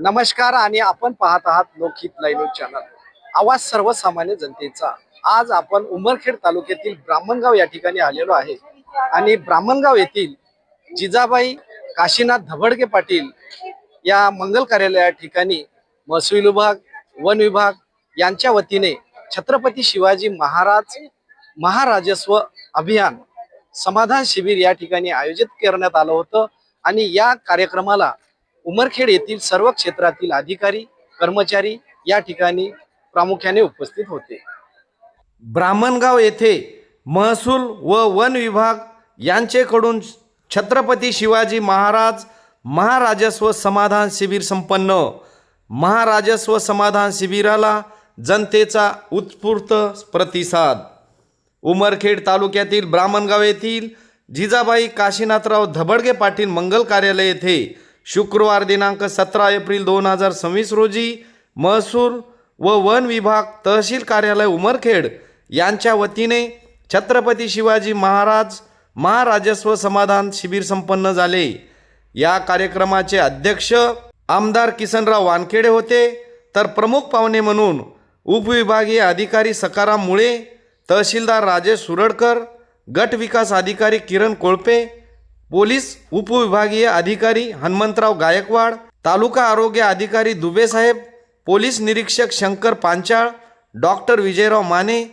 नमस्कार आणि आपण पाहत आहात लोकहित लाईव्ह न्यूज चॅनल, आवाज सर्वसामान्य जनतेचा। आज आपण उमरखेड तालुक्यातील ब्राह्मणगाव या ठिकाणी आलेलो आहे आणि ब्राह्मणगाव येथील जिजाबाई काशीनाथ धबडगे पाटील या मंगल कार्यालया ठिकाणी महसूल विभाग, वन विभाग यांच्या वतीने छत्रपती शिवाजी महाराजस्व अभियान समाधान शिबिर या ठिकाणी आयोजित करण्यात आलं होतं आणि या कार्यक्रमाला उमरखेड येथील सर्व क्षेत्रातील अधिकारी कर्मचारी या ठिकाणी प्रामुख्याने उपस्थित होते। ब्राह्मणगाव येथे महसूल व वन विभाग यांचेकडून छत्रपती शिवाजी महाराजस्व समाधान शिबिर संपन्न। महाराजस्व समाधान शिबिराला जनतेचा उत्स्फूर्त प्रतिसाद। उमरखेड तालुक्यातील ब्राह्मणगाव येथील जिजाबाई काशीनाथराव धबडगे पाटील मंगल कार्यालय येथे शुक्रवार दिनांक 17 एप्रिल 2026 रोजी महसूल व वन विभाग तहसील कार्यालय उमरखेड यांच्या वतीने छत्रपती शिवाजी महाराजस्व समाधान शिबिर संपन्न झाले। या कार्यक्रमाचे अध्यक्ष आमदार किसनराव वानखेडे होते, तर प्रमुख पाहुणे म्हणून उपविभागीय अधिकारी सकाराम मुळे, तहसीलदार राजेश सुरडकर, गट विकास अधिकारी किरण कोळपे, पोलीस उपविभागीय अधिकारी हनुमंतराव गायकवाड, तालुका आरोग्य अधिकारी दुबे साहेब, पोलीस निरीक्षक शंकर पांचाळ, डॉक्टर विजयराव माने,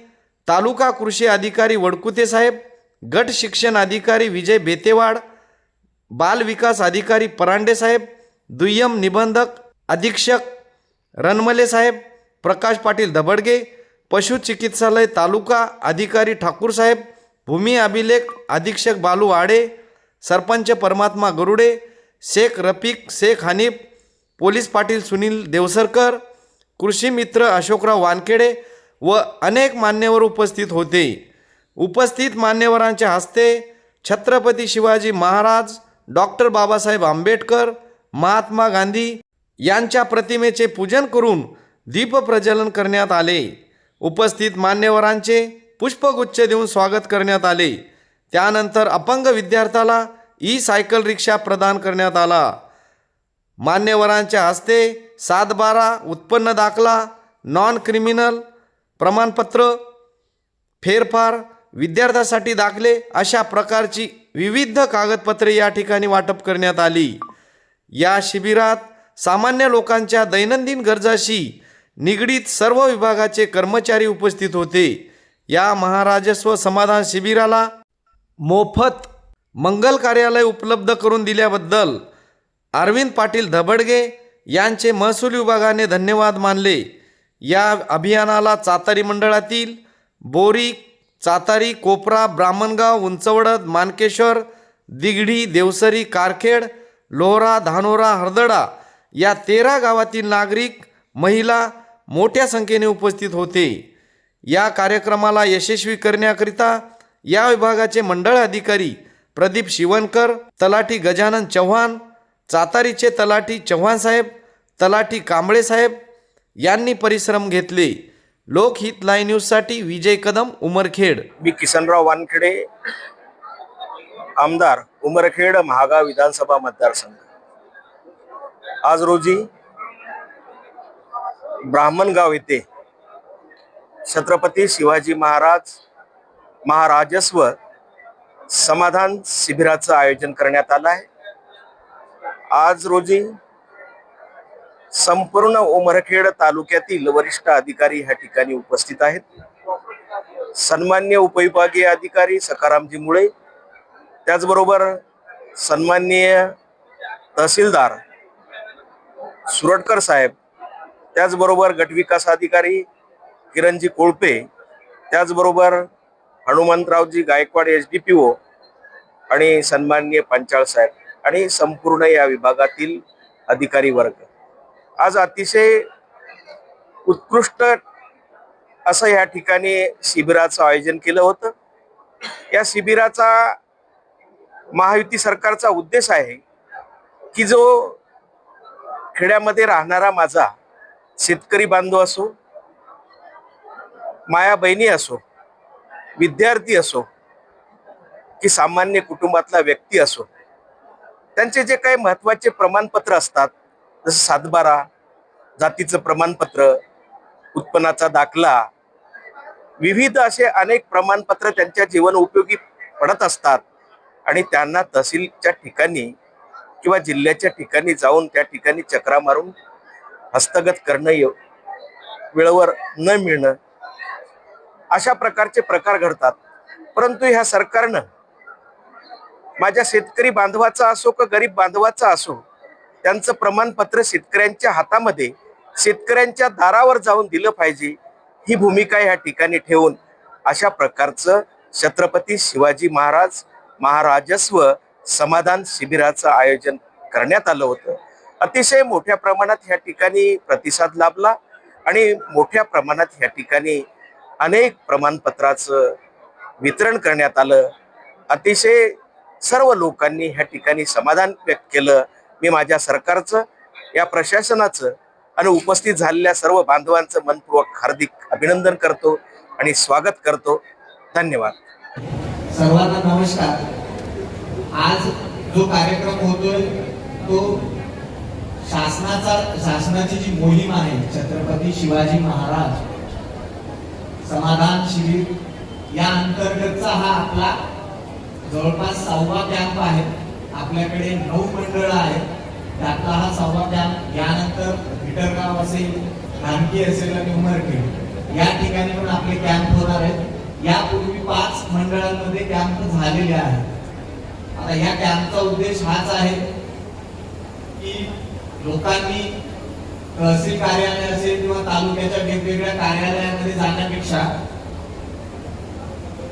तालुका कृषी अधिकारी वडकुते साहेब, गट शिक्षण अधिकारी विजय बेतेवाड, बाल विकास अधिकारी परांडे साहेब, दुय्यम निबंधक अधीक्षक रनमले साहेब, प्रकाश पाटील धबडगे, पशु चिकित्सालय तालुका अधिकारी ठाकूर साहेब, भूमी अभिलेख अधीक्षक बालू आडे, सरपंच परमात्मा गरुडे, शेख रफिक शेख हनीफ, पोलीस पाटील सुनील देवसरकर, कृषी मित्र अशोकराव वानखेडे व अनेक मान्यवर उपस्थित होते। उपस्थित मान्यवरांच्या हस्ते छत्रपती शिवाजी महाराज, डॉक्टर बाबासाहेब आंबेडकर, महात्मा गांधी यांच्या प्रतिमेचे पूजन करून दीप प्रज्वलन करण्यात आले। उपस्थित मान्यवरांचे पुष्पगुच्छ देऊन स्वागत करण्यात आले। त्यानंतर अपंग विद्यार्थ्याला सायकल रिक्षा प्रदान करण्यात आला। मान्यवरांच्या हस्ते 7/12 उत्पन्न दाखला, नॉन क्रिमिनल प्रमाणपत्र, फेरफार, विद्यार्थ्यांसाठी दाखले अशा प्रकारची विविध कागदपत्रे या ठिकाणी वाटप करण्यात आली। या शिबिरात सामान्य लोकांच्या दैनंदिन गरजाशी निगडीत सर्व विभागाचे कर्मचारी उपस्थित होते। या महाराजस्व समाधान शिबिराला मोफत मंगल कार्यालय उपलब्ध करून दिल्याबद्दल अरविंद पाटील धबडगे यांचे महसूल विभागाने धन्यवाद मानले। या अभियानाला चातारी मंडळातील बोरी, चातारी, कोपरा, ब्राह्मणगाव, उंचवडद, मानकेश्वर, दिगडी, देवसरी, कारखेड, लोहरा, धानोरा, हरदडा या 13 गावातील नागरिक, महिला मोठ्या संख्येने उपस्थित होते। या कार्यक्रमाला यशस्वी करण्याकरिता या विभागाचे मंडळ अधिकारी प्रदीप शिवणकर, तलाठी गजानन चव्हाण, चातारीचे तलाठी चव्हाण साहेब, तलाठी कांबळे साहेब यांनी परिश्रम घेतले। लोकहित लाईव्ह न्यूजसाठी विजय कदम, उमरखेड। मी किसनराव वानखेडे, आमदार उमरखेड महागाव विधानसभा मतदारसंघ। आज रोजी ब्राह्मणगाव येथे छत्रपती शिवाजी महाराजस्व समाधान शिबिराचं आयोजन करण्यात आलं आहे। आज रोजी संपूर्ण उमरखेड तालुक्यातील वरिष्ठ अधिकारी ह्या ठिकाणी उपस्थित आहेत। सन्माननीय उपविभागीय अधिकारी सकारामजी मुळे, त्याचबरोबर सन्माननीय तहसीलदार सुरडकर साहेब, त्याचबरोबर गटविकास अधिकारी किरणजी कोळपे, त्याचबरोबर हनुमंतरावजी गायकवाड SDPO आणि सन्माननीय पांचाळ साहेब आणि संपूर्ण या विभागातील अधिकारी वर्ग आज अतिशय उत्कृष्ट असं या ठिकाणी शिबिराचं आयोजन केलं होतं। या शिबिराचा महायुती सरकारचा उद्देश आहे की जो खेड्यामध्ये राहणारा माझा शेतकरी बांधव असो, माया बहिणी असो, विद्यार्थी असो की सामान्य कुटुंबातला व्यक्ती असो, त्यांचे जे काही महत्त्वाचे प्रमाणपत्र असतात जसं 7/12, जातीचं प्रमाणपत्र, उत्पन्नाचा दाखला, विविध असे अनेक प्रमाणपत्र त्यांच्या जीवन उपयोगी पडत असतात आणि त्यांना तहसीलच्या ठिकाणी किंवा जिल्ह्याच्या ठिकाणी जाऊन त्या ठिकाणी चक्रा मारून हस्तगत करणं, वेळेवर न मिळणं, अशा प्रकारचे प्रकार घडतात. परंतु ह्या सरकारनं माझ्या शेतकरी बांधवाचा असो का गरीब बांधवाचा असो, त्यांचं प्रमाणपत्र शेतकऱ्यांच्या हातामध्ये, शेतकऱ्यांच्या दारावर जाऊन दिलं पाहिजे, ही भूमिका या ठिकाणी ठेवून अशा प्रकारचं छत्रपती शिवाजी महाराज महाराजस्व समाधान शिबिराचं आयोजन करण्यात आलं होतं. अतिशय मोठ्या प्रमाणात या ठिकाणी प्रतिसाद लाभला आणि मोठ्या प्रमाणात या ठिकाणी अनेक प्रमाणपत्राचं वितरण करण्यात आलं. अतिशय सर्व लोकांनी ह्या ठिकाणी समाधान व्यक्त केलं. मी माझ्या सरकारचं, या प्रशासनाचं आणि उपस्थित झालेल्या सर्व बांधवांचं मनपूर्वक हार्दिक अभिनंदन करतो आणि स्वागत करतो. धन्यवाद. सर्वांना नमस्कार. आज जो कार्यक्रम होतोय तो शासनाची जी मोहीम आहे, छत्रपती शिवाजी महाराज समाधान शिबिर, या अंतर्गतचा हा आपला जवळपास 6वा कॅम्प आहे. आपल्याकडे 9 मंडळ आहेत, त्यातला हा 6वा कॅम्प. यानंतर भिटरगाव असेल, रानकी असेल आणि उमरखेड या ठिकाणी पण आपले कॅम्प होणार आहेत. यापूर्वी 5 मंडळांमध्ये कॅम्प झालेले आहेत. आता या कॅम्पचा उद्देश हाच आहे की लोकांनी तहसील कार्यालय असेल किंवा तालुक्याच्या वेगवेगळ्या कार्यालयामध्ये जाण्यापेक्षा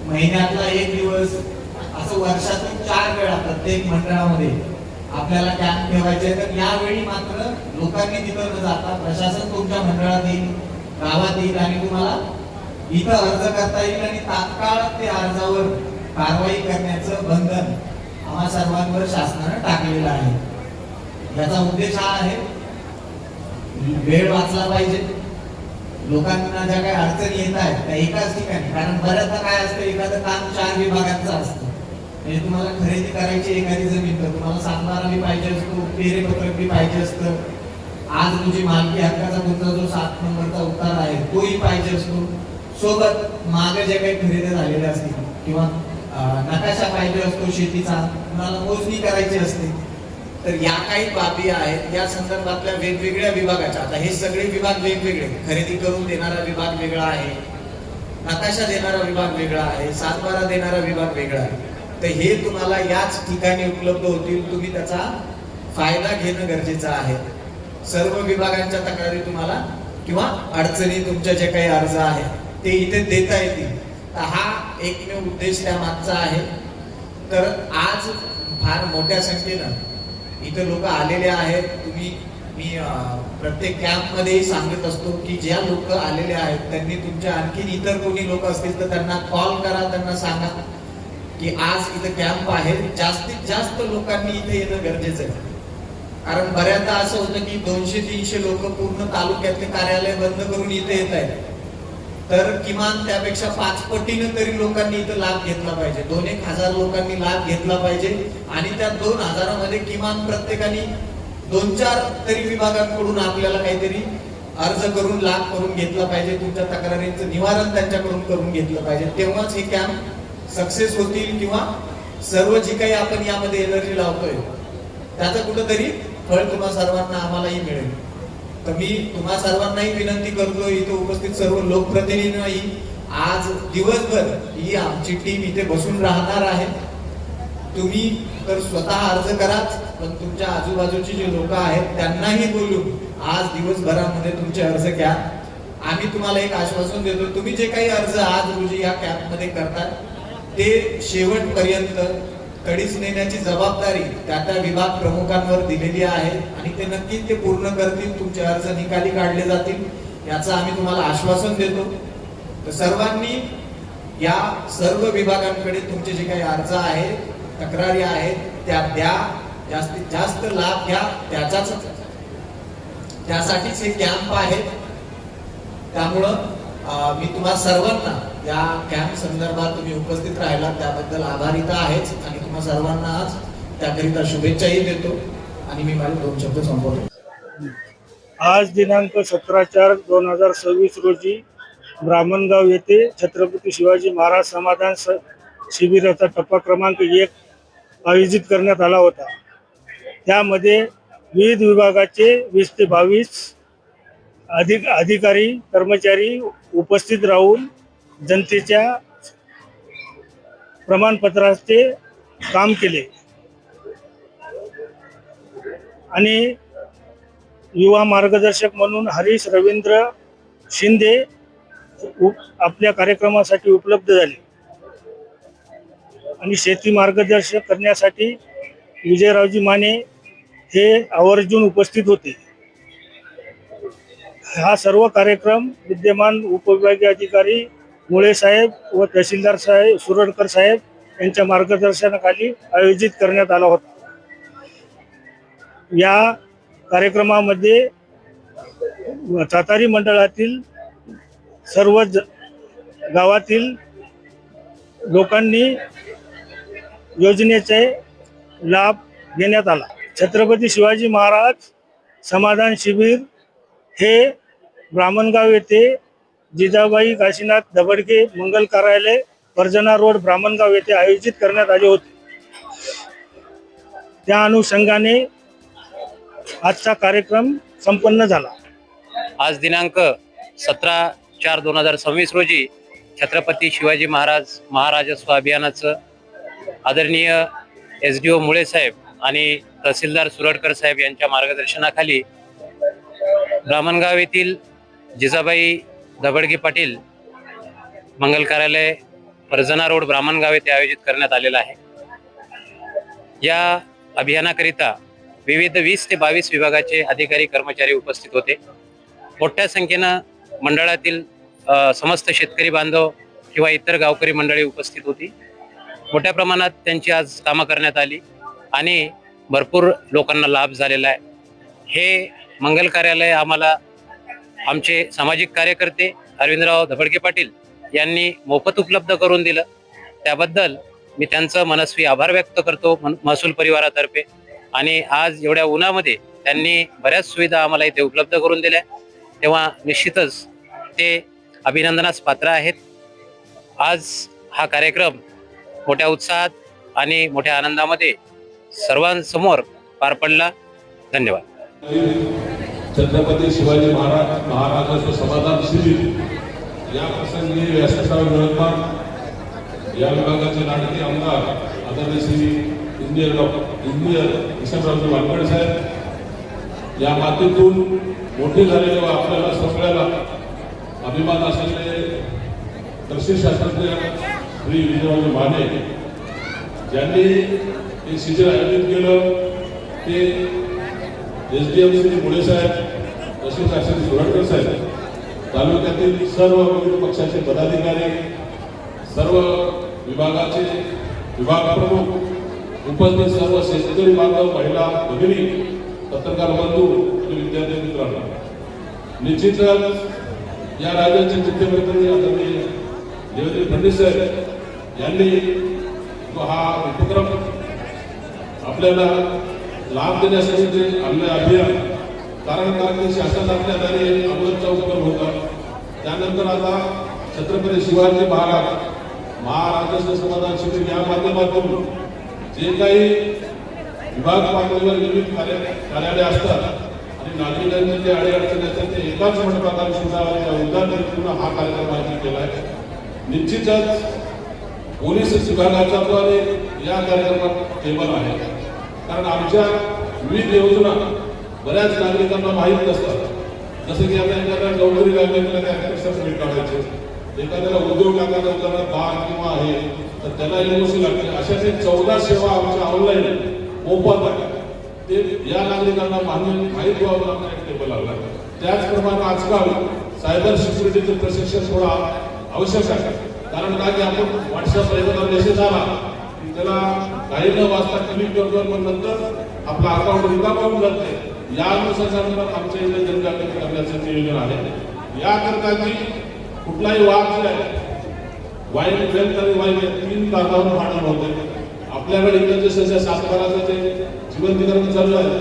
महिन्यातला 1 दिवस असं वर्षातून 4 वेळा प्रत्येक मंडळामध्ये आपल्याला कॅम्प ठेवायचे. तर यावेळी मात्र लोकांनी तिथं न जाता प्रशासन तुमच्या मंडळात येईल, गावात येईल आणि तुम्हाला इथं अर्ज करता येईल आणि तात्काळ ते अर्जावर कारवाई करण्याचं बंधन आम्हा सर्वांवर शासनाने टाकलेलं आहे. याचा उद्देश हा आहे, वेळ वाचला पाहिजे. लोकांना ज्या काही अडचणी येत आहेत त्या एकाच ठिकाणी, कारण बऱ्याचदा काय असतं, एखादं काम 4 विभागांचं असतं. म्हणजे तुम्हाला खरेदी करायची एखादी जमीन, तर तुम्हाला 7/12 बी पाहिजे असतो, पेरेपत्रक बी पाहिजे असतं, आज तुझी मालकी हक्काचा तुमचा जो 7 नंबरचा उतारा आहे तोही पाहिजे असतो, सोबत मागे जे काही खरेदी झालेल्या असतील किंवा नकाशा पाहिजे असतो शेतीचा, तुम्हाला मोजणी करायची असते. तर या काही बाबी आहेत, या संदर्भातल्या वेगवेगळ्या विभागाच्या, आता हे सगळे विभाग वेगवेगळे, खरेदी करून देणारा विभाग वेगळा आहे, नकाशा देणारा विभाग वेगळा आहे, 7/12 देणारा विभाग वेगळा आहे. तर हे तुम्हाला याच ठिकाणी उपलब्ध होतील. तुम्ही त्याचा फायदा घेणं गरजेचं आहे. सर्व विभागांच्या तक्रारी तुम्हाला किंवा अडचणी, तुमच्या जे काही अर्ज आहेत ते इथे देता येतील. तर हा एकमेव उद्देश त्या मागचा आहे. तर आज फार मोठ्या संख्येनं इथे लोक आलेले आहेत. मी प्रत्येक कॅम्प मध्ये सांगत असतो की ज्या लोक आलेले आहेत त्यांनी तुमच्या आणखीन इतर कोणी लोक असतील तर त्यांना कॉल करा, त्यांना सांगा की आज इथे कॅम्प आहे. जास्तीत जास्त लोकांनी इथे येणं गरजेचं आहे. कारण बऱ्याचदा असं होतं की 200-300 लोक पूर्ण तालुक्यातले कार्यालय बंद करून इथे येत आहेत. तर किमान त्यापेक्षा 5 पटीनं तरी लोकांनी इथं लाभ घेतला पाहिजे. 2-1 हजार लोकांनी लाभ घेतला पाहिजे आणि त्या 2,000 मध्ये किमान प्रत्येकाने 2-4 तरी विभागांकडून आपल्याला काहीतरी अर्ज करून लाभ करून घेतला पाहिजे. तुमच्या तक्रारींचं निवारण त्यांच्याकडून करून घेतलं पाहिजे. तेव्हाच हे कॅम्प सक्सेस होतील किंवा सर्व जी काही आपण यामध्ये एनर्जी लावतोय त्याचं कुठंतरी फळ तुम्हा सर्वांना आम्हालाही मिळेल. तर मी तुम्हा सर्वांनाही विनंती करतो, इथे उपस्थित सर्व लोकप्रतिनिधींनाही, आज दिवसभर ही आमची टीम इथे बसून राहणार आहे. तुम्ही तर स्वतः अर्ज कराच, पण तुमच्या आजूबाजूची जे लोक आहेत त्यांनाही बोलून आज दिवसभरामध्ये तुमचे अर्ज घ्या. आम्ही तुम्हाला एक आश्वासन देतो, तुम्ही जे काही अर्ज आज रोजी या कॅम्प मध्ये करतात ते शेवटपर्यंत कडीच नेण्याची जबाबदारी त्या विभाग प्रमुखांवर दिलेली आहे आणि ते नक्कीच ते पूर्ण करतील. तुमचे अर्ज निकाली काढले जातील याचं आम्ही तुम्हाला आश्वासन देतो. तर सर्वांनी या सर्व विभागांकडे तुमचे जे काही अर्ज आहेत, तक्रारी आहेत त्या द्या, जास्तीत जास्त लाभ घ्या. त्यासाठीच हे कॅम्प आहे. त्यामुळं मी तुम्हा सर्वांना या कॅम्प संदर्भात तुम्ही उपस्थित राहिला त्याबद्दल आभारीता आहेच आणि तुम्हा सर्वांना आज त्याकरिता शुभेच्छाही देतो आणि मी माझे 2 शब्द संपवतो. आज दिनांक 17/4/2026 रोजी ब्राह्मणगाव येथे छत्रपती शिवाजी महाराज समाधान शिबिराचा टप्पा क्रमांक 1 आयोजित करण्यात आला होता. त्यामध्ये विविध विभागाचे 20 ते 22 अधिकारी कर्मचारी उपस्थित राहून जनतेच्या प्रमाणपत्राचे काम केले आणि युवा मार्गदर्शक म्हणून हरीश रवींद्र शिंदे आपल्या कार्यक्रमासाठी उपलब्ध झाले आणि शेती मार्गदर्शक करण्यासाठी विजयरावजी माने हे आवर्जून उपस्थित होते. हा सर्व कार्यक्रम विद्यमान उपविभागीय अधिकारी मुळे साहेब व तहसीलदार साहेब सुरडकर साहेब यांच्या मार्गदर्शनाखाली आयोजित करण्यात आला होता. या कार्यक्रमामध्ये सातारी मंडळातील सर्व गावातील लोकांनी योजनेचे लाभ घेण्यात आला. छत्रपती शिवाजी महाराज समाधान शिबिर हे ब्राह्मणगाव येथे जिजाबाई काशीनाथ दबडके मंगल कार्यालय परजना रोड ब्राह्मणगाव येथे आयोजित करण्यात आले होते. त्या अनुषंगाने आजचा कार्यक्रम संपन्न झाला. आज दिनांक 17/4/2026 रोजी छत्रपती शिवाजी महाराज महाराजस्व अभियानाचं आदरणीय SDO मुळे साहेब आणि तहसीलदार सुरडकर साहेब यांच्या मार्गदर्शनाखाली ब्राह्मणगाव येथील जिजाबाई दबडगे पाटील मंगल कार्यालय परजना रोड ब्राह्मणगाव येथे आयोजित करण्यात आलेला आहे. या अभियानाकरिता विविध 20 ते 22 विभागाचे अधिकारी कर्मचारी उपस्थित होते. मोठ्या संख्येनं मंडळातील समस्त शेतकरी बांधव किंवा इतर गावकरी मंडळी उपस्थित होती. मोठ्या प्रमाणात त्यांची आज कामं करण्यात आली आणि भरपूर लोकांना लाभ झालेला आहे. हे मंगल कार्यालय आम्हाला आमचे सामाजिक कार्यकर्ते अरविंदराव धबडके पाटील यांनी मोफत उपलब्ध करून दिलं. त्याबद्दल मी त्यांचं मनस्वी आभार व्यक्त करतो महसूल परिवारातर्फे. आणि आज एवढ्या उन्हामध्ये त्यांनी बऱ्याच सुविधा आम्हाला इथे उपलब्ध करून दिल्या, तेव्हा निश्चितच ते अभिनंदनास पात्र आहेत. आज हा कार्यक्रम मोठ्या उत्साहात आणि मोठ्या आनंदामध्ये सर्वांसमोर पार पडला. धन्यवाद. छत्रपती शिवाजी महाराजांचं समाधान शिबिर या प्रसंगी व्यासपीठावर विराजमान या विभागाचे लाडके आमदार आदरणीय श्री इंजिनियर किशनरावजी वानखडे साहेब, या मातीतून मोठे झालेले व आपल्याला सगळ्याला अभिमान असलेले कृषी शास्त्रज्ञ श्री विजयरावजी माने ज्यांनी हे शिबिर आयोजित केलं, ते SDM श्री मुळे साहेब, तहसीलदार श्री सुरडकर साहेब, तालुक्यातील सर्व विविध पक्षाचे पदाधिकारी, सर्व विभागाचे विभाग प्रमुख, उपस्थित सर्व शेतकरी बांधव, महिला भगिनी, पत्रकार बंधू आणि विद्यार्थी मित्रांनो, निश्चितच या राज्याचे मुख्यमंत्री आदरणीय देवेंद्र फडणवीस साहेब यांनी हा उपक्रम आपल्याला लाभ देण्यासाठी जे आणले अभियान, कारण शासनातल्या दारी अमृतचा उपक्रम होता. त्यानंतर आता छत्रपती शिवाजी महाराजस्व समाधान शिबिर या माध्यमातून जे काही विभाग पातळीवर विविध कार्यालय असतात आणि नागरिकांचे जे अडीअडचणी असतात ते एकाच मंडपात उदाहरण हा कार्यक्रम आयोजित केला आहे. निश्चितच पोलीस विभागाच्या द्वारे या कार्यक्रमात टेबल आहे, कारण आमच्या विविध योजना बऱ्याच नागरिकांना माहीत नसतात. जसं की आता एखाद्या नोकरी लागल्याला सर्टिफिकेट काढायचे, एखाद्याला उद्योग लागायला होताना बाग किंवा आहे तर त्याला NOC लागते. अशा ते 14 सेवा आमच्या ऑनलाईन मोफत आहे. ते या नागरिकांना माहीत व्हावं टेबल लागला. त्याचप्रमाणे आजकाल सायबर सिक्युरिटीचं प्रशिक्षण थोडा आवश्यक आहे, कारण का की आपण व्हॉट्सअप एखादा मेसेज आला की त्याला काही न वाचता क्लिक करतो, पण नंतर आपला अकाउंट रिकामा होऊन जाते. या अनुषंगाने आमच्या इथे जनजागृती करण्याचं नियोजन आहे. याकरता की कुठलाही वाद जे आहे, वाईट वेल्थ आणि वाईट 3 कारणावर भांडण होते. आपल्याकडे इकडे जसं सातबाराचं ते जिवंतीकरण चालू आहे,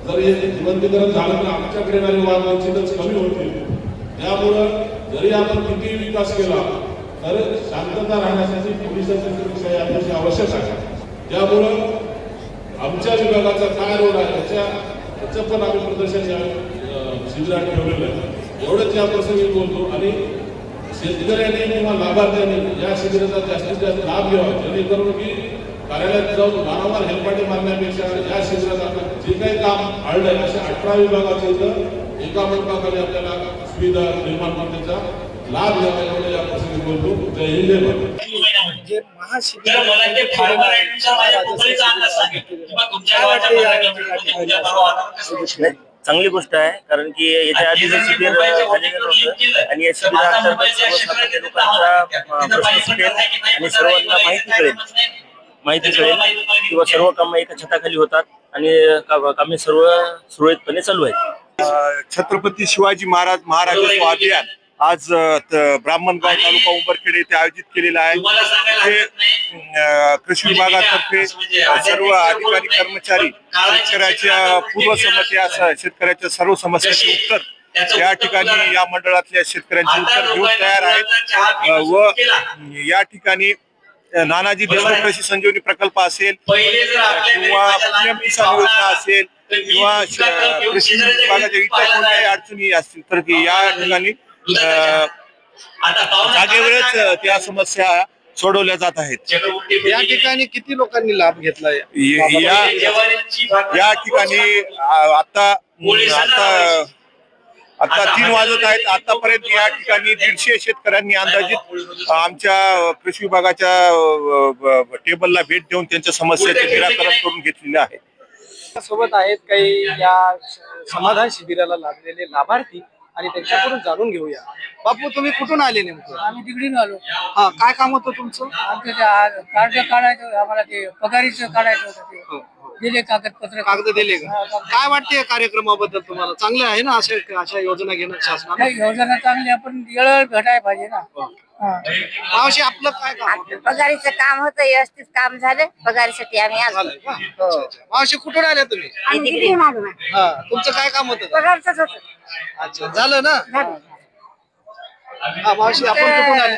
जर हे जिवंतीकरण झालं तर आमच्याकडे येणारे वाद निश्चितच कमी होतील. त्यामुळं जरी आपण किती विकास केला तर शांतता राहण्यासाठी पोलिसांची सुरक्षा ही अतिशय आवश्यक आहे. त्यामुळं आमच्या विभागाचा काय रोल आहे याचं पण आम्ही प्रदर्शन या शिबिरात ठेवलेलं आहे. एवढंच या प्रसंगी बोलतो. आणि शेतकऱ्यांनी किंवा लाभार्थ्यांनी या शिबिराचा जास्तीत जास्त लाभ घ्यावा, जेणेकरून की कार्यालयात जाऊन वारंवार हेलपाटे मारण्यापेक्षा या शिबिरात आपण जे काही काम आढळलं अशा 18 विभागाच्या इथं एका मंडपाखाली आपल्याला सुविधा निर्माण करण्याचा लाभ घ्यावा एवढं या प्रसंगी बोलतो. जय हिंद, जय भारत. जे महाशिबिरामध्ये नाही, चांगली गोष्ट आहे, कारण की याच्या आधी जे शिबिर झालेलं होतं आणि या शिबिराअंतर्गत सर्वसामान्य लोकांचा प्रश्न सुटेल आणि सर्वांना माहिती कळेल किंवा सर्व कामं एका छताखाली होतात आणि कामे सर्व सुरळीतपणे चालू आहेत. छत्रपती शिवाजी महाराजत्व अभियान आज ब्राह्मणगाव तालुका उंबरखेड येथे आयोजित केलेलं आहे. हे कृषी विभागातर्फे सर्व अधिकारी कर्मचारी शेतकऱ्याच्या पूर्वसंमती शेतकऱ्याच्या सर्व समस्यांचे उत्तर या ठिकाणी या मंडळातल्या शेतकऱ्यांचे उत्तर घेऊन तयार आहेत. व या ठिकाणी नानाजी देशमुख कृषी संजीवनी प्रकल्प असेल किंवा PM किसान योजना असेल किंवा कृषी विभागाच्या इतर कोणत्याही अडचणी असतील तर या ठिकाणी जागेवरच त्या समस्या सोडवल्या जात आहेत. या ठिकाणी किती लोकांनी लाभ घेतलाय? या ठिकाणी आता 3 वाजत आहेत. आतापर्यंत या ठिकाणी 150 शेतकऱ्यांनी अंदाजित आमच्या कृषी विभागाच्या टेबलला भेट देऊन त्यांच्या समस्याचे निराकरण करून घेतलेले आहे. सोबत आहेत काही या समाधान शिबिराला लागलेले लाभार्थी आणि त्यांच्याकडून जाणून घेऊया. बापू, तुम्ही कुठून आले नेमकं? आम्ही तिकडून आलो. हा, काय काम होतं तुमचं? आमचं ते कार्ड काढायचं, आम्हाला ते पगारीचं काढायचं होतं. ते दिले कागदपत्र. कागद दिले का? काय वाटते या कार्यक्रमाबद्दल तुम्हाला? चांगले आहे ना अशा योजना घेणं शासनाने? नाही, योजना चांगली, आपण वेळेवर भेटायला पाहिजे ना. मावशी, आपलं काय काम होतं? पगारीचं काम होतं, व्यवस्थित काम झालं. पगारीसाठी आम्ही आलो. झालंय का? अच्छा, अच्छा. मावशी, कुठून आल्या तुम्ही? आम्ही तिकडून आलो ना. हा, तुमचं काय काम होतं? पगारचंच होतं. अच्छा, झालं ना? झालं. हा, मावशी, आपण कुठून आले?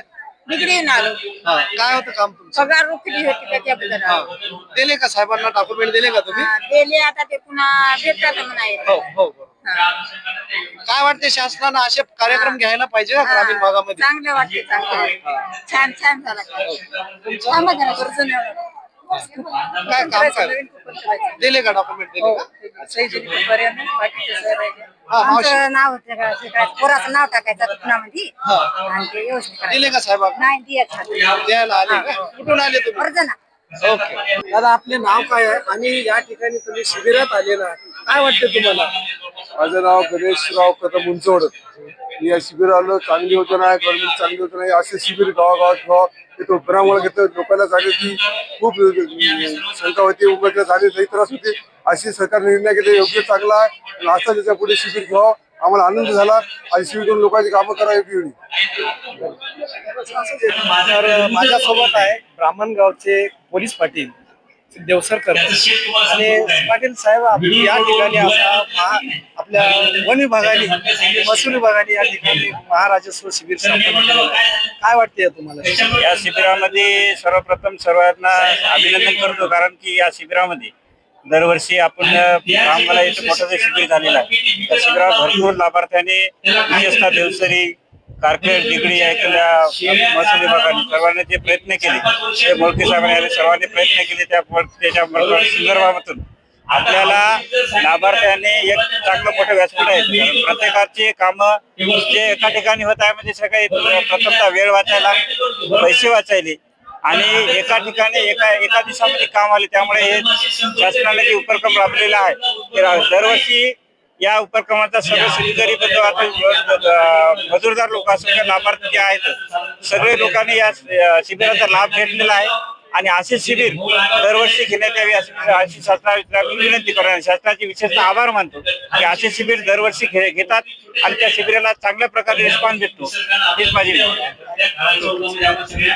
तिकडून आलो. हा, काय होतं काम तुमचं? पगार रोखली होती त्याच्याबद्दल हा. आलो. दिले का साहेबांना डॉक्युमेंट दिले का तुम्ही? हा, दिले, आता ते पुन्हा भेटतात म्हणायला. हो हो हो. काय वाटते, शासनानं असे कार्यक्रम घ्यायला पाहिजे का ग्रामीण भागामध्ये? चांगलं वाटतं, चांगलं वाटतं. छान छान झालं. थांबा जरा, कर्ज नाही आलं. काय काम काय दिले का? डॉक्युमेंट दिले का? सही झाली, पर्याय नाही, बाकीचं सही राहिलं. हा, मावशी, आमचं नाव होतं का, सगळ्यात पोराचं नाव टाकायचं पुण्यामध्ये हा. आणि ते व्यवस्थित करायचं. दिले का साहेब? नाही दियत. द्यायला आले का? कुठून आले तुम्ही? कर्ज ना. ओके. दादा, आपले नाव काय आहे आणि या ठिकाणी तुम्ही शिबिरात आलेला आहे, काय वाटते तुम्हाला? माझं नाव गणेशराव कदम उंचवड. या शिबिराला चांगली योजना आहे, गव्हर्नमेंट चांगली योजना आहे. असे शिबिर गावागावात व्हावं. तो परिणाम घेतो. लोकांना जाण्याची खूप शंका होती, उमेदवार झाले लई त्रास होते. अशी सरकारने निर्णय घेतला, योग्य चांगला आहे. असा त्याच्या पुढे शिबिर घ्यावं, आम्हाला आनंद झाला. आणि शिबिर करून लोकांची कामं करावी. तर माझ्यासोबत आहे ब्राह्मणगावचे पोलीस पाटील देवसरकर आणि पाटील साहेब. या ठिकाणी आपल्या वन विभागाने, महसूल विभागाने या ठिकाणी महाराजस्व शिबिर स्थापन केलेलं आहे. काय वाटते तुम्हाला? या शिबिरामध्ये सर्वप्रथम सर्वांना अभिनंदन करतो, कारण की या शिबिरामध्ये दरवर्षी आपण रामगला येथे मोठं शिबिर झालेलं आहे. त्या शिबिरात भरपूर लाभार्थ्याने विशेषतः देवसरी, कारखेड, डिगडी ऐकल्या महसूल विभागाने सर्वांनी जे प्रयत्न केले, ते मोळके साहेबांनी सर्वांनी प्रयत्न केले. त्याच्या संदर्भातून आपल्याला लाभार्थ्याने एक चांगलं मोठं व्यासपीठ आहे. कारण प्रत्येकाचे कामं जे एका ठिकाणी होत आहे म्हणजे सगळे प्रथमतः वेळ वाचायला, पैसे वाचायले आणि एका ठिकाणी एका दिवसामध्ये काम आले. त्यामुळे हे शासनाने जे उपक्रम राबलेला आहे ते दरवर्षी या उपक्रमाचा सर्व शेतकरी मजूरदार लोक असं लाभार्थी जे आहेत सगळे लोकांनी या शिबिराचा लाभ घेतलेला आहे. आणि असे शिबिर दरवर्षी घेण्यात यावे अशी शासनाला विनंती करणार. शासनाचे विशेषतः आभार मानतो की असे शिबिर दरवर्षी घेतात आणि त्या शिबिराला चांगल्या प्रकारे रिस्पॉन्स भेटतो. हीच माझी विनंती.